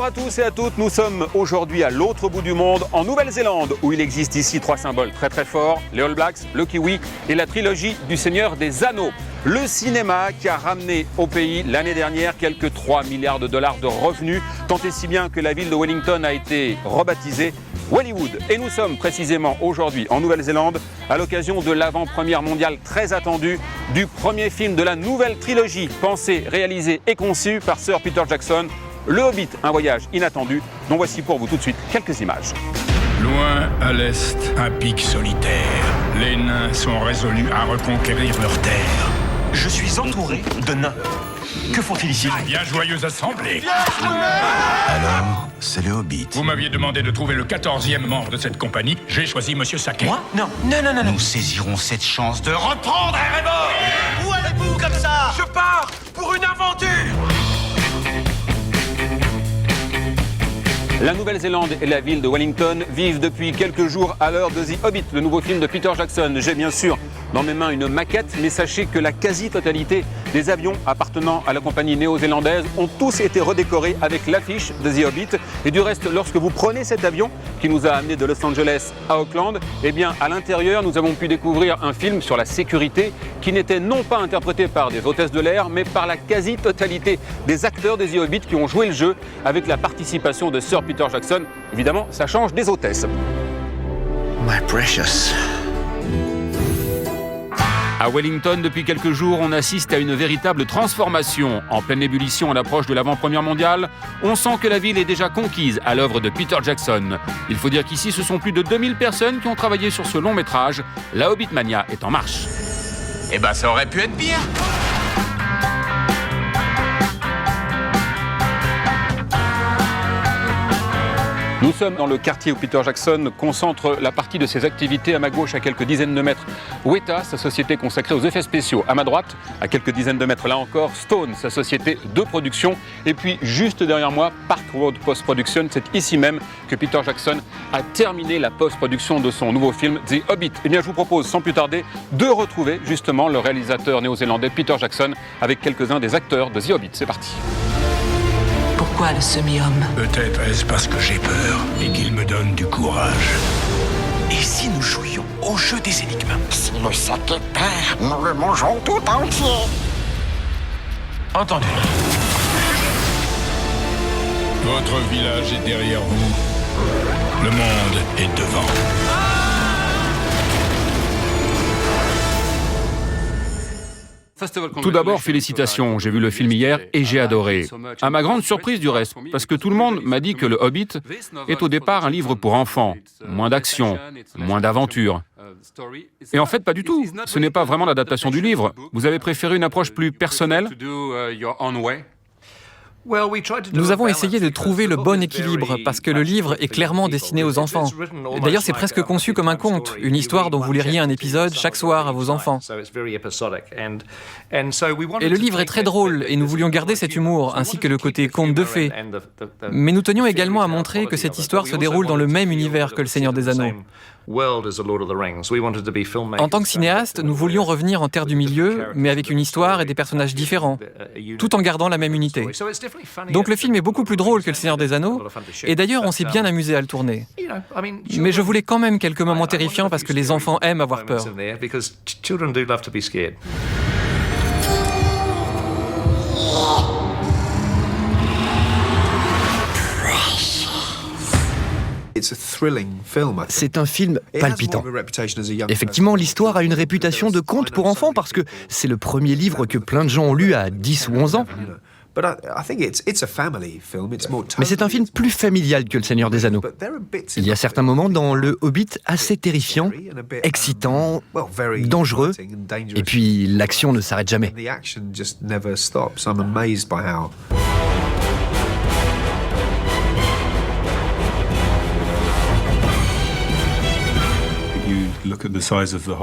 Bonjour à tous et à toutes, nous sommes aujourd'hui à l'autre bout du monde, en Nouvelle-Zélande, où il existe ici trois symboles très forts, les All Blacks, le kiwi et la trilogie du Seigneur des Anneaux. Le cinéma qui a ramené au pays l'année dernière quelques 3 milliards de dollars de revenus, tant et si bien que la ville de Wellington a été rebaptisée Hollywood. Et nous sommes précisément aujourd'hui en Nouvelle-Zélande à l'occasion de l'avant-première mondiale très attendue du premier film de la nouvelle trilogie, pensé, réalisé et conçu par Sir Peter Jackson, Le Hobbit, un voyage inattendu, dont voici pour vous tout de suite quelques images. Loin à l'est, un pic solitaire. Les nains sont résolus à reconquérir leur terre. Je suis entouré de nains. Que font-ils ici? Bien joyeuse assemblée. Alors, c'est le Hobbit. Vous m'aviez demandé de trouver le 14e membre de cette compagnie. J'ai choisi Monsieur Saquet. Moi? Non. Nous saisirons cette chance de reprendre Erebor. Où allez-vous comme ça? Je pars pour une aventure. La Nouvelle-Zélande et la ville de Wellington vivent depuis quelques jours à l'heure de The Hobbit, le nouveau film de Peter Jackson. J'ai bien sûr dans mes mains une maquette, mais sachez que la quasi-totalité des avions appartenant à la compagnie néo-zélandaise ont tous été redécorés avec l'affiche de The Hobbit. Et du reste, lorsque vous prenez cet avion qui nous a amenés de Los Angeles à Auckland, eh bien à l'intérieur, nous avons pu découvrir un film sur la sécurité qui n'était non pas interprété par des hôtesses de l'air, mais par la quasi-totalité des acteurs de The Hobbit qui ont joué le jeu avec la participation de Sir Peter Jackson. Évidemment, ça change des hôtesses. My precious. À Wellington, depuis quelques jours, on assiste à une véritable transformation. En pleine ébullition à l'approche de l'avant-première mondiale, on sent que la ville est déjà conquise à l'œuvre de Peter Jackson. Il faut dire qu'ici, ce sont plus de 2000 personnes qui ont travaillé sur ce long métrage. La Hobbitmania est en marche. Eh ben, ça aurait pu être bien. Nous sommes dans le quartier où Peter Jackson concentre la partie de ses activités. À ma gauche, à quelques dizaines de mètres, Weta, sa société consacrée aux effets spéciaux. À ma droite, à quelques dizaines de mètres là encore, Stone, sa société de production. Et puis, juste derrière moi, Park Road Post Production. C'est ici même que Peter Jackson a terminé la post-production de son nouveau film The Hobbit. Eh bien, je vous propose sans plus tarder de retrouver justement le réalisateur néo-zélandais Peter Jackson avec quelques-uns des acteurs de The Hobbit. C'est parti. Pourquoi le semi-homme? Peut-être est-ce parce que j'ai peur et qu'il me donne du courage. Et si nous jouions au jeu des énigmes? Si le sac est terre, nous le mangeons tout entier. Entendu. Votre village est derrière vous. Le monde est devant. Tout d'abord, félicitations. J'ai vu le film hier et j'ai adoré. À ma grande surprise du reste, parce que tout le monde m'a dit que Le Hobbit est au départ un livre pour enfants. Moins d'action, moins d'aventure. Et en fait, pas du tout. Ce n'est pas vraiment l'adaptation du livre. Vous avez préféré une approche plus personnelle ? Nous avons essayé de trouver le bon équilibre parce que le livre est clairement destiné aux enfants. D'ailleurs, c'est presque conçu comme un conte, une histoire dont vous liriez un épisode chaque soir à vos enfants. Et le livre est très drôle et nous voulions garder cet humour ainsi que le côté conte de fées. Mais nous tenions également à montrer que cette histoire se déroule dans le même univers que Le Seigneur des Anneaux. En tant que cinéaste, nous voulions revenir en Terre du Milieu, mais avec une histoire et des personnages différents, tout en gardant la même unité. Donc le film est beaucoup plus drôle que Le Seigneur des Anneaux, et d'ailleurs on s'est bien amusé à le tourner. Mais je voulais quand même quelques moments terrifiants parce que les enfants aiment avoir peur. C'est un film palpitant. Effectivement, l'histoire a une réputation de conte pour enfants parce que c'est le premier livre que plein de gens ont lu à 10 ou 11 ans. Mais c'est un film plus familial que Le Seigneur des Anneaux. Il y a certains moments dans Le Hobbit assez terrifiants, excitants, dangereux, et puis l'action ne s'arrête jamais.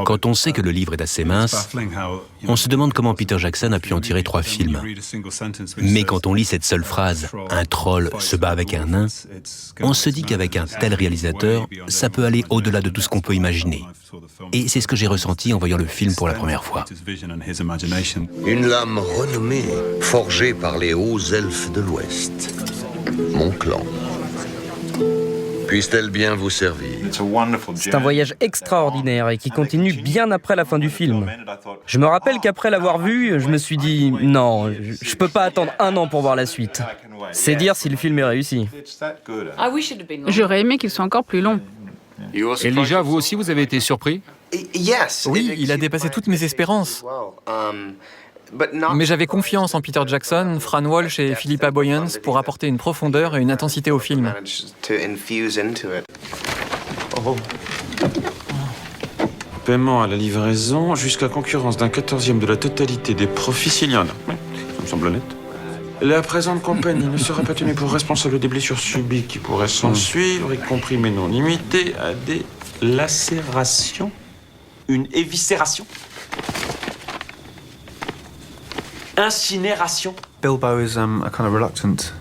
Quand on sait que le livre est assez mince, on se demande comment Peter Jackson a pu en tirer 3 films. Mais quand on lit cette seule phrase « Un troll se bat avec un nain », on se dit qu'avec un tel réalisateur, ça peut aller au-delà de tout ce qu'on peut imaginer. Et c'est ce que j'ai ressenti en voyant le film pour la première fois. Une lame renommée, forgée par les hauts elfes de l'Ouest. mon clan. Puisse-t-elle bien vous servir. C'est un voyage extraordinaire et qui continue bien après la fin du film. Je me rappelle qu'après l'avoir vu, je me suis dit « Non, je peux pas attendre 1 an pour voir la suite. » C'est dire si le film est réussi. J'aurais aimé qu'il soit encore plus long. Elijah, vous aussi, vous avez été surpris? Oui, il a dépassé toutes mes espérances. Mais j'avais confiance en Peter Jackson, Fran Walsh et Philippa Boyens pour apporter une profondeur et une intensité au film. Paiement à la livraison jusqu'à concurrence d'un 14e de la totalité des profits s'il y en a. Oui, ça me semble honnête. La présente compagnie ne sera pas tenue pour responsable des blessures subies qui pourraient s'en suivre, y compris mais non limitées à des lacérations. Une éviscération. Incinération.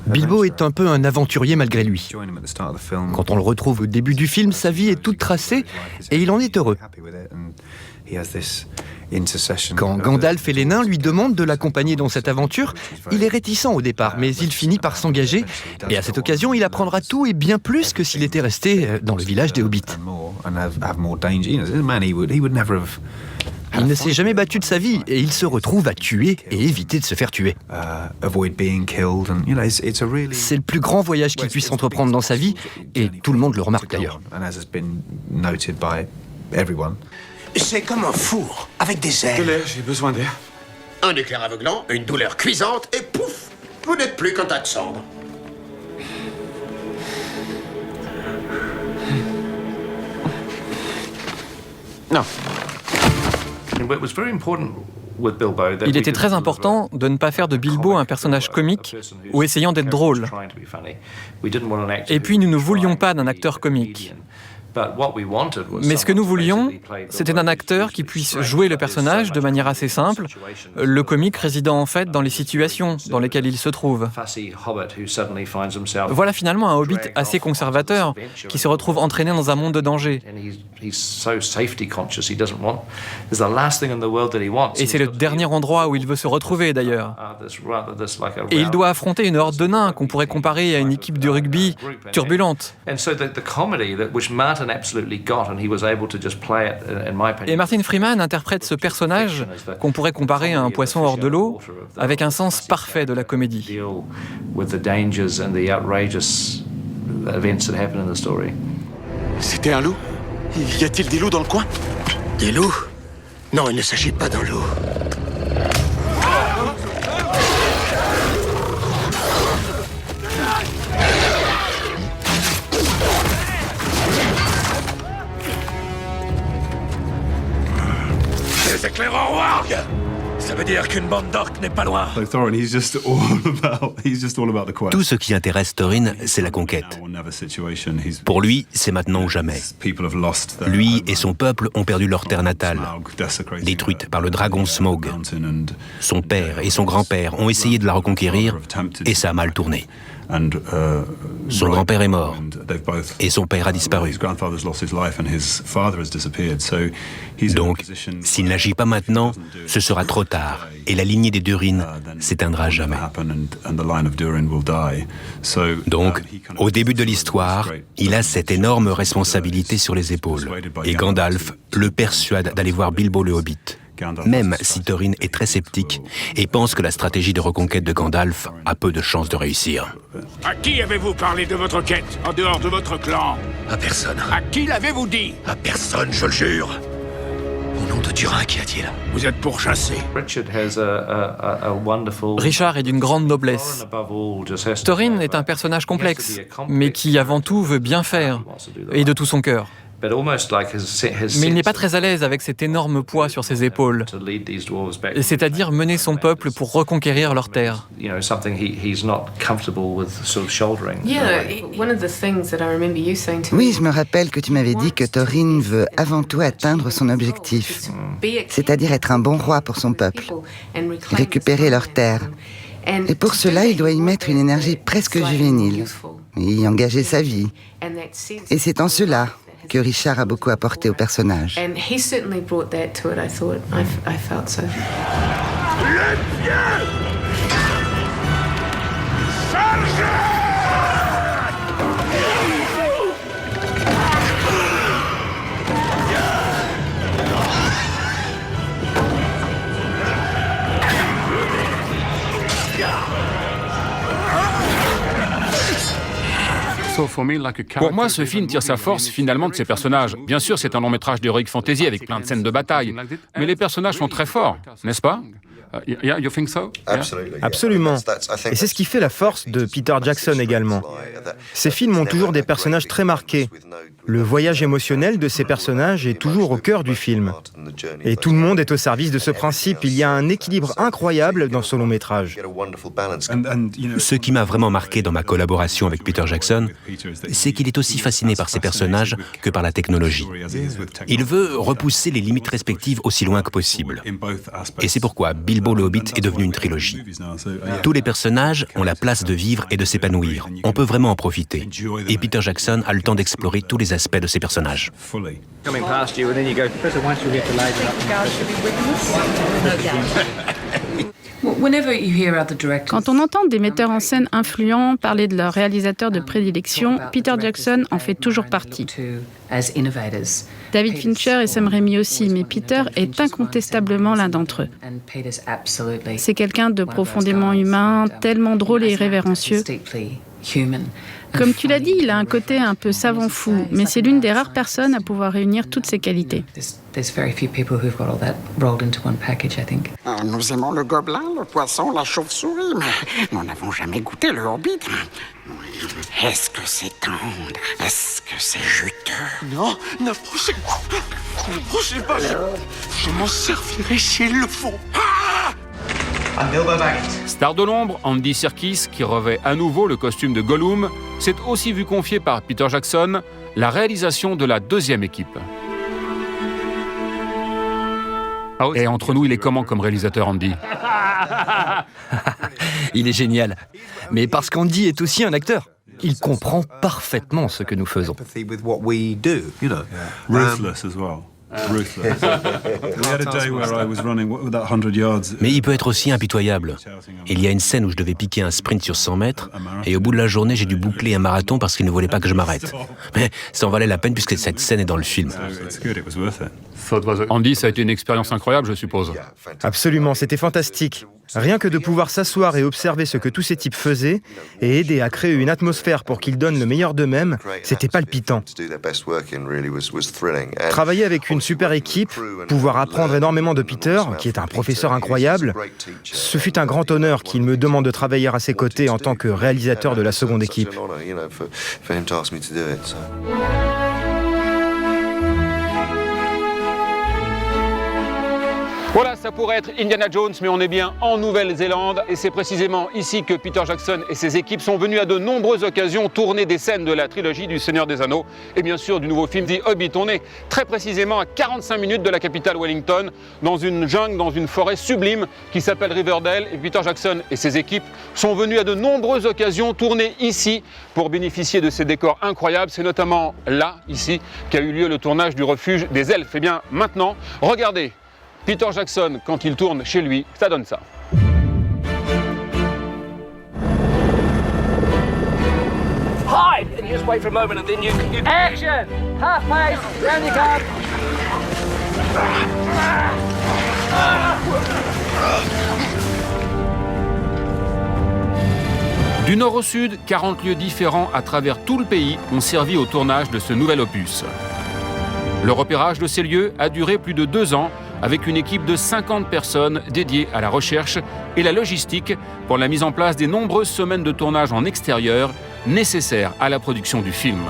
Bilbo est un peu un aventurier malgré lui. Quand on le retrouve au début du film, sa vie est toute tracée et il en est heureux. Quand Gandalf et les nains lui demandent de l'accompagner dans cette aventure, il est réticent au départ, mais il finit par s'engager. Et à cette occasion, il apprendra tout et bien plus que s'il était resté dans le village des Hobbits. Il ne s'est jamais battu de sa vie et il se retrouve à tuer et éviter de se faire tuer. C'est le plus grand voyage qu'il puisse entreprendre dans sa vie et tout le monde le remarque d'ailleurs. C'est comme un four avec des ailes. De l'air, j'ai besoin d'air. Un éclair aveuglant, une douleur cuisante et pouf, vous n'êtes plus qu'un tas de cendres. Non. Il était très important de ne pas faire de Bilbo un personnage comique ou essayant d'être drôle. Et puis nous ne voulions pas d'un acteur comique. Mais ce que nous voulions, c'était un acteur qui puisse jouer le personnage de manière assez simple, le comique résidant en fait dans les situations dans lesquelles il se trouve. Voilà finalement un hobbit assez conservateur qui se retrouve entraîné dans un monde de danger. Et c'est le dernier endroit où il veut se retrouver d'ailleurs. Et il doit affronter une horde de nains qu'on pourrait comparer à une équipe de rugby turbulente. Et Martin Freeman interprète ce personnage qu'on pourrait comparer à un poisson hors de l'eau avec un sens parfait de la comédie. C'était un loup? Y a-t-il des loups dans le coin? Des loups? Non, il ne s'agit pas d'un loup. Des éclaireurs warg! Ça veut dire qu'une bande d'orques n'est pas loin. Tout ce qui intéresse Thorin, c'est la conquête. Pour lui, c'est maintenant ou jamais. Lui et son peuple ont perdu leur terre natale, détruite par le dragon Smaug. Son père et son grand-père ont essayé de la reconquérir et ça a mal tourné. Son grand-père est mort et son père a disparu. Donc, s'il n'agit pas maintenant, ce sera trop tard et la lignée des Durin s'éteindra jamais. Donc, au début de l'histoire, il a cette énorme responsabilité sur les épaules et Gandalf le persuade d'aller voir Bilbo le Hobbit. Même si Thorin est très sceptique et pense que la stratégie de reconquête de Gandalf a peu de chances de réussir. À qui avez-vous parlé de votre quête, en dehors de votre clan? À personne. À qui l'avez-vous dit? À personne, je le jure. Au nom de Durin, qu'y a-t-il? Vous êtes pourchassé. Richard est d'une grande noblesse. Thorin est un personnage complexe, mais qui avant tout veut bien faire, et de tout son cœur. Mais il n'est pas très à l'aise avec cet énorme poids sur ses épaules, c'est-à-dire mener son peuple pour reconquérir leur terre. Oui, je me rappelle que tu m'avais dit que Thorin veut avant tout atteindre son objectif, c'est-à-dire être un bon roi pour son peuple, récupérer leur terre. Et pour cela, il doit y mettre une énergie presque juvénile, y engager sa vie. Et c'est en cela que Richard a beaucoup apporté au personnage. And he certainly brought that to it, I thought. I felt so. Les pieds! Chargez! Pour moi, ce film tire sa force finalement de ses personnages. Bien sûr, c'est un long métrage d'heroic fantasy avec plein de scènes de bataille, mais les personnages sont très forts, n'est-ce pas? Absolument. Et c'est ce qui fait la force de Peter Jackson également. Ces films ont toujours des personnages très marqués. Le voyage émotionnel de ces personnages est toujours au cœur du film. Et tout le monde est au service de ce principe. Il y a un équilibre incroyable dans ce long métrage. Ce qui m'a vraiment marqué dans ma collaboration avec Peter Jackson, c'est qu'il est aussi fasciné par ses personnages que par la technologie. Il veut repousser les limites respectives aussi loin que possible. Et c'est pourquoi Bilbo le Hobbit est devenu une trilogie. Tous les personnages ont la place de vivre et de s'épanouir. On peut vraiment en profiter. Et Peter Jackson a le temps d'explorer tous les aspects de ces personnages. Quand on entend des metteurs en scène influents parler de leur réalisateur de prédilection, Peter Jackson en fait toujours partie. David Fincher et Sam Raimi aussi, mais Peter est incontestablement l'un d'entre eux. C'est quelqu'un de profondément humain, tellement drôle et irrévérencieux. Comme tu l'as dit, il a un côté un peu savant fou, mais c'est l'une des rares personnes à pouvoir réunir toutes ces qualités. Nous aimons le gobelin, le poisson, la chauve-souris, mais nous n'avons jamais goûté le hobbit. Est-ce que c'est tendre? Est-ce que c'est juteux? Non, n'approchez pas. Je m'en servirai si il le faut. Star de l'ombre, Andy Serkis, qui revêt à nouveau le costume de Gollum, s'est aussi vu confier par Peter Jackson la réalisation de la deuxième équipe. Et entre nous, il est comment comme réalisateur, Andy? Il est génial. Mais parce qu'Andy est aussi un acteur. Il comprend parfaitement ce que nous faisons. Ruthless as well. Mais il peut être aussi impitoyable. Il y a une scène où je devais piquer un sprint sur 100 mètres et au bout de la journée, j'ai dû boucler un marathon parce qu'il ne voulait pas que je m'arrête. Mais ça en valait la peine puisque cette scène est dans le film. Andy, ça a été une expérience incroyable, je suppose. Absolument, c'était fantastique. Rien que de pouvoir s'asseoir et observer ce que tous ces types faisaient et aider à créer une atmosphère pour qu'ils donnent le meilleur d'eux-mêmes, c'était palpitant. Travailler avec une super équipe, pouvoir apprendre énormément de Peter, qui est un professeur incroyable, ce fut un grand honneur qu'il me demande de travailler à ses côtés en tant que réalisateur de la seconde équipe. Voilà, ça pourrait être Indiana Jones, mais on est bien en Nouvelle-Zélande. Et c'est précisément ici que Peter Jackson et ses équipes sont venus à de nombreuses occasions tourner des scènes de la trilogie du Seigneur des Anneaux et bien sûr du nouveau film The Hobbit. On est très précisément à 45 minutes de la capitale Wellington, dans une jungle, dans une forêt sublime qui s'appelle Riverdale. Et Peter Jackson et ses équipes sont venus à de nombreuses occasions tourner ici pour bénéficier de ces décors incroyables. C'est notamment là, ici, qu'a eu lieu le tournage du refuge des elfes. Et bien maintenant, regardez Peter Jackson, quand il tourne chez lui, ça donne ça. Hide! And you just wait for a moment and then you action! Half pace, round you come! Du nord au sud, 40 lieux différents à travers tout le pays ont servi au tournage de ce nouvel opus. Le repérage de ces lieux a duré plus de 2 ans avec une équipe de 50 personnes dédiées à la recherche et la logistique pour la mise en place des nombreuses semaines de tournage en extérieur nécessaires à la production du film.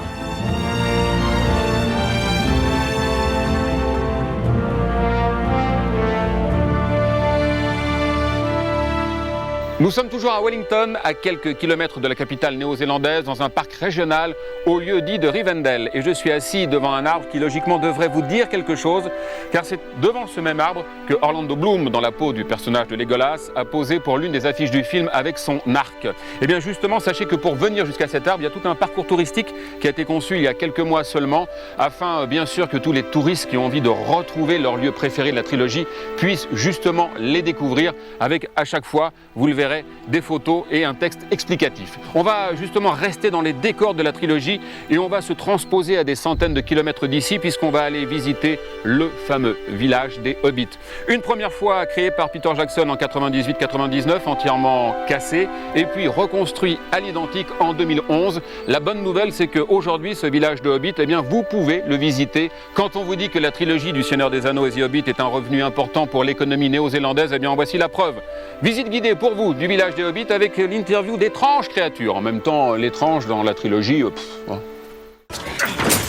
Nous sommes toujours à Wellington, à quelques kilomètres de la capitale néo-zélandaise, dans un parc régional au lieu dit de Rivendell. Et je suis assis devant un arbre qui logiquement devrait vous dire quelque chose, car c'est devant ce même arbre que Orlando Bloom, dans la peau du personnage de Legolas, a posé pour l'une des affiches du film avec son arc. Et bien justement, sachez que pour venir jusqu'à cet arbre, il y a tout un parcours touristique qui a été conçu il y a quelques mois seulement, afin bien sûr que tous les touristes qui ont envie de retrouver leur lieu préféré de la trilogie puissent justement les découvrir, avec à chaque fois, vous le verrez, verrez des photos et un texte explicatif. On va justement rester dans les décors de la trilogie et on va se transposer à des centaines de kilomètres d'ici puisqu'on va aller visiter le fameux village des Hobbits. Une première fois créé par Peter Jackson en 98-99, entièrement cassé et puis reconstruit à l'identique en 2011. La bonne nouvelle, c'est qu'aujourd'hui, ce village de Hobbits, eh bien, vous pouvez le visiter. Quand on vous dit que la trilogie du Seigneur des Anneaux et The Hobbit est un revenu important pour l'économie néo-zélandaise, eh bien, en voici la preuve. Visite guidée pour vous du village des Hobbits avec l'interview d'étranges créatures. En même temps, l'étrange dans la trilogie...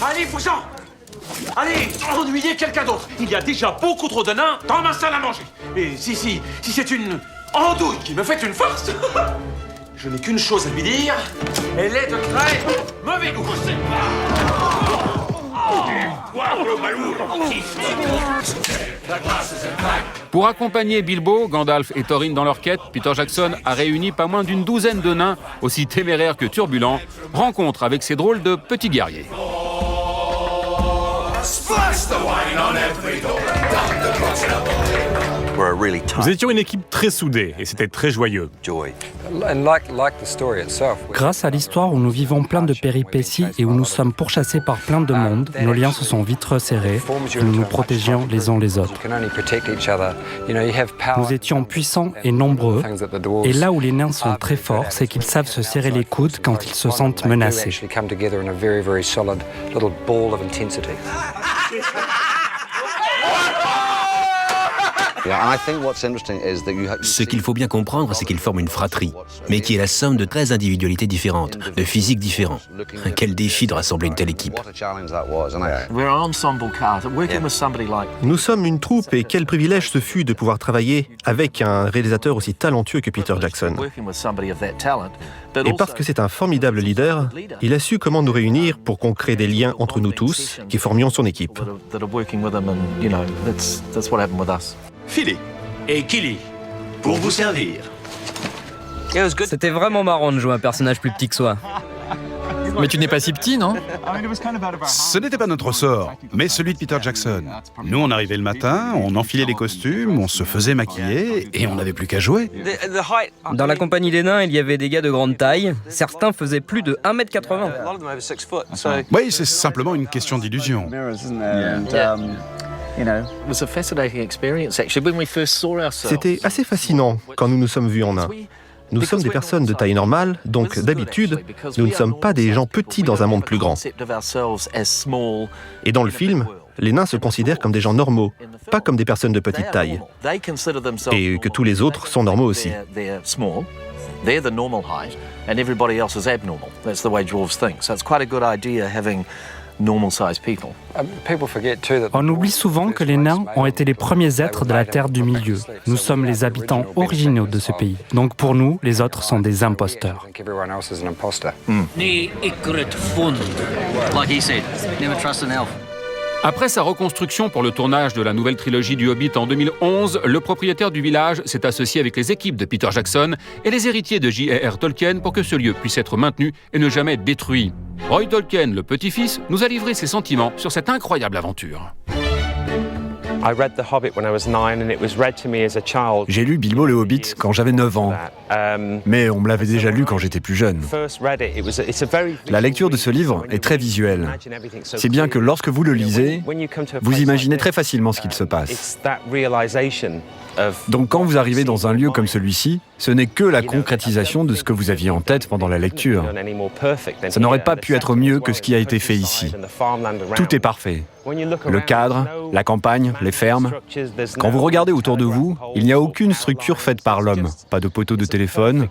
Allez, Poussin! Allez, ennuyez quelqu'un d'autre. Il y a déjà beaucoup trop de nains dans ma salle à manger. Et si c'est une andouille qui me fait une farce, je n'ai qu'une chose à lui dire. Elle est de très mauvais goût. Pour accompagner Bilbo, Gandalf et Thorin dans leur quête, Peter Jackson a réuni pas moins d'une douzaine de nains, aussi téméraires que turbulents, rencontre avec ces drôles de petits guerriers. Nous étions une équipe très soudée et c'était très joyeux. Grâce à l'histoire où nous vivons plein de péripéties et où nous sommes pourchassés par plein de monde, nos liens se sont vite resserrés et nous nous protégions les uns les autres. Nous étions puissants et nombreux, et là où les nains sont très forts, c'est qu'ils savent se serrer les coudes quand ils se sentent menacés. Ce qu'il faut bien comprendre, c'est qu'ils forment une fratrie, mais qui est la somme de 13 individualités différentes, de physiques différents. Quel défi de rassembler une telle équipe. Nous sommes une troupe et quel privilège ce fut de pouvoir travailler avec un réalisateur aussi talentueux que Peter Jackson. Et parce que c'est un formidable leader, il a su comment nous réunir pour qu'on crée des liens entre nous tous qui formions son équipe. Filez et Killy, pour vous servir. C'était vraiment marrant de jouer un personnage plus petit que soi. Mais tu n'es pas si petit, non? Ce n'était pas notre sort, mais celui de Peter Jackson. Nous, on arrivait le matin, on enfilait les costumes, on se faisait maquiller et on n'avait plus qu'à jouer. Dans la compagnie des nains, il y avait des gars de grande taille. Certains faisaient plus de 1m80. Oui, c'est simplement une question d'illusion. C'était assez fascinant quand nous nous sommes vus en nains. Nous sommes des personnes de taille normale, donc d'habitude, nous ne sommes pas des gens petits dans un monde plus grand. Et dans le film, les nains se considèrent comme des gens normaux, pas comme des personnes de petite taille. Et que tous les autres sont normaux aussi. They're the normal height, and everybody else is abnormal. That's the way dwarves think. So it's quite a good idea having normal-sized people. On oublie souvent que les nains ont été les premiers êtres de la Terre du Milieu. Nous sommes les habitants originaux de ce pays. Donc pour nous, les autres sont des imposteurs. Après sa reconstruction pour le tournage de la nouvelle trilogie du Hobbit en 2011, le propriétaire du village s'est associé avec les équipes de Peter Jackson et les héritiers de J.R.R. Tolkien pour que ce lieu puisse être maintenu et ne jamais être détruit. Roy Tolkien, le petit-fils, nous a livré ses sentiments sur cette incroyable aventure. J'ai lu Bilbo le Hobbit quand j'avais 9 ans, mais on me l'avait déjà lu quand j'étais plus jeune. La lecture de ce livre est très visuelle. C'est bien que lorsque vous le lisez, vous imaginez très facilement ce qu'il se passe. Donc quand vous arrivez dans un lieu comme celui-ci, ce n'est que la concrétisation de ce que vous aviez en tête pendant la lecture. Ça n'aurait pas pu être mieux que ce qui a été fait ici. Tout est parfait. Le cadre, la campagne, les fermes. Quand vous regardez autour de vous, il n'y a aucune structure faite par l'homme. Pas de poteau de téléphone.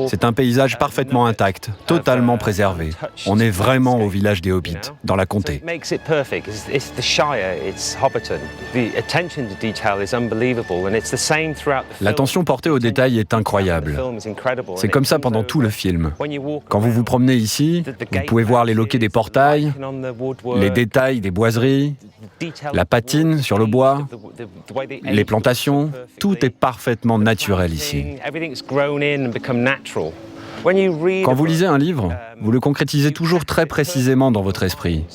C'est un paysage parfaitement intact, totalement préservé. On est vraiment au village des Hobbits, dans la comté. L'attention portée aux détails est incroyable. C'est comme ça pendant tout le film. Quand vous vous promenez ici, vous pouvez voir les loquets des portails, les détails des boiseries, la patine sur le bois, les plantations, tout est parfaitement naturel ici. Quand vous lisez un livre, vous le concrétisez toujours très précisément dans votre esprit.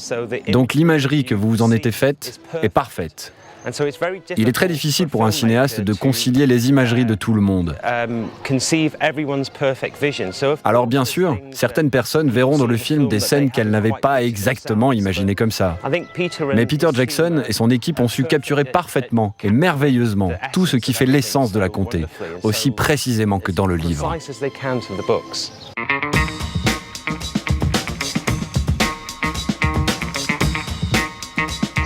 Donc l'imagerie que vous vous en êtes faite est parfaite. Il est très difficile pour un cinéaste de concilier les imageries de tout le monde. Alors bien sûr, certaines personnes verront dans le film des scènes qu'elles n'avaient pas exactement imaginées comme ça. Mais Peter Jackson et son équipe ont su capturer parfaitement et merveilleusement tout ce qui fait l'essence de la comté, aussi précisément que dans le livre.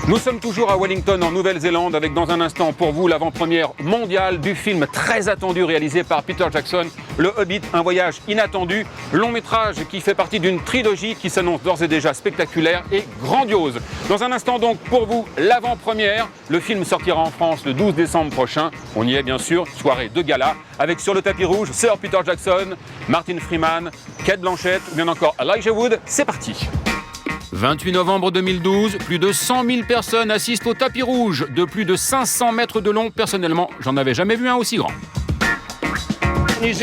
Nous sommes toujours à Wellington, en Nouvelle-Zélande, avec dans un instant pour vous l'avant-première mondiale du film très attendu réalisé par Peter Jackson, Le Hobbit, un voyage inattendu, long métrage qui fait partie d'une trilogie qui s'annonce d'ores et déjà spectaculaire et grandiose. Dans un instant donc pour vous l'avant-première, le film sortira en France le 12 décembre prochain. On y est bien sûr, soirée de gala, avec sur le tapis rouge Sir Peter Jackson, Martin Freeman, Cate Blanchett ou bien encore Elijah Wood. C'est parti. 28 novembre 2012, plus de 100 000 personnes assistent au tapis rouge de plus de 500 mètres de long. Personnellement, j'en avais jamais vu un aussi grand.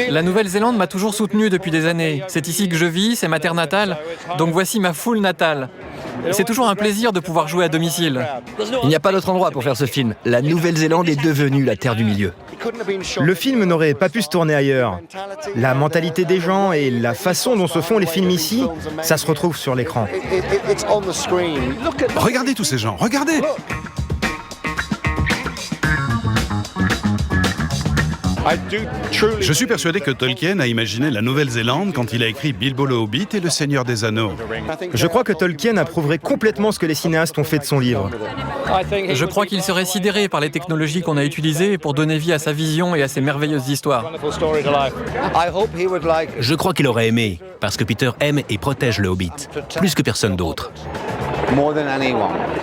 La Nouvelle-Zélande m'a toujours soutenu depuis des années. C'est ici que je vis, c'est ma terre natale, donc voici ma foule natale. C'est toujours un plaisir de pouvoir jouer à domicile. Il n'y a pas d'autre endroit pour faire ce film. La Nouvelle-Zélande est devenue la terre du milieu. Le film n'aurait pas pu se tourner ailleurs. La mentalité des gens et la façon dont se font les films ici, ça se retrouve sur l'écran. Regardez tous ces gens, regardez! Je suis persuadé que Tolkien a imaginé la Nouvelle-Zélande quand il a écrit Bilbo le Hobbit et Le Seigneur des Anneaux. Je crois que Tolkien approuverait complètement ce que les cinéastes ont fait de son livre. Je crois qu'il serait sidéré par les technologies qu'on a utilisées pour donner vie à sa vision et à ses merveilleuses histoires. Je crois qu'il aurait aimé, parce que Peter aime et protège le Hobbit, plus que personne d'autre.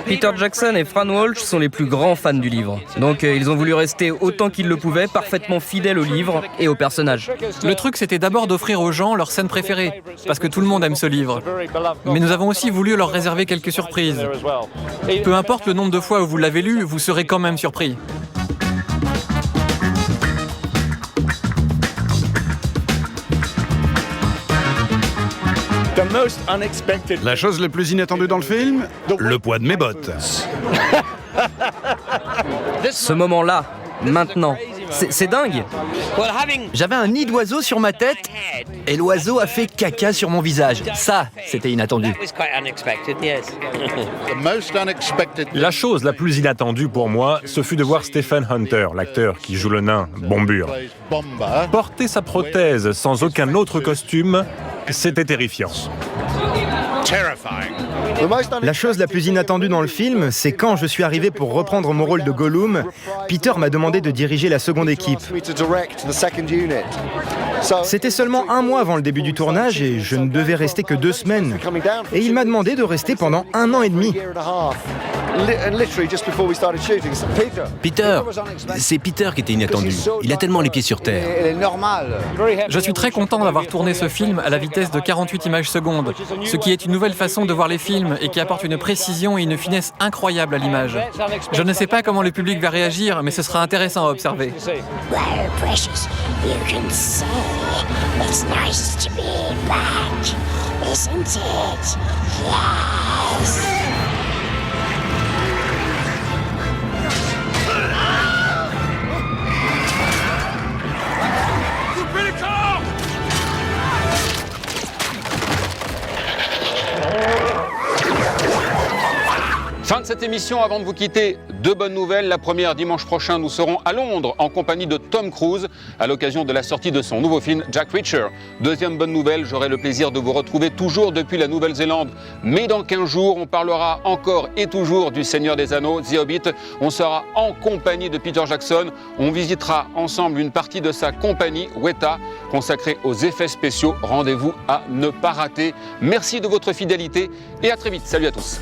Peter Jackson et Fran Walsh sont les plus grands fans du livre. Donc ils ont voulu rester autant qu'ils le pouvaient, parfaitement fidèles au livre et aux personnages. Le truc, c'était d'abord d'offrir aux gens leur scène préférée, parce que tout le monde aime ce livre. Mais nous avons aussi voulu leur réserver quelques surprises. Peu importe le nombre de fois où vous l'avez lu, vous serez quand même surpris. La chose la plus inattendue dans le film, le poids de mes bottes. Ce moment-là, maintenant, c'est dingue. J'avais un nid d'oiseau sur ma tête et l'oiseau a fait caca sur mon visage. Ça, c'était inattendu. La chose la plus inattendue pour moi, ce fut de voir Stephen Hunter, l'acteur qui joue le nain Bombur, porter sa prothèse sans aucun autre costume. C'était terrifiant. La chose la plus inattendue dans le film, c'est quand je suis arrivé pour reprendre mon rôle de Gollum, Peter m'a demandé de diriger la seconde équipe. C'était seulement 1 mois avant le début du tournage et je ne devais rester que 2 semaines. Et il m'a demandé de rester pendant 1 an et demi. Peter, c'est Peter qui était inattendu. Il a tellement les pieds sur terre. Je suis très content d'avoir tourné ce film à la vitesse de 48 images secondes, ce qui est une nouvelle façon de voir les films et qui apporte une précision et une finesse incroyable à l'image. Je ne sais pas comment le public va réagir, mais ce sera intéressant à observer. It's nice to be back, isn't it? Yes. Fin de cette émission. Avant de vous quitter, 2 bonnes nouvelles. La première, dimanche prochain, nous serons à Londres en compagnie de Tom Cruise à l'occasion de la sortie de son nouveau film Jack Reacher. Deuxième bonne nouvelle, j'aurai le plaisir de vous retrouver toujours depuis la Nouvelle-Zélande. Mais dans 15 jours, on parlera encore et toujours du Seigneur des Anneaux, The Hobbit. On sera en compagnie de Peter Jackson. On visitera ensemble une partie de sa compagnie, Weta, consacrée aux effets spéciaux. Rendez-vous à ne pas rater. Merci de votre fidélité et à très vite. Salut à tous.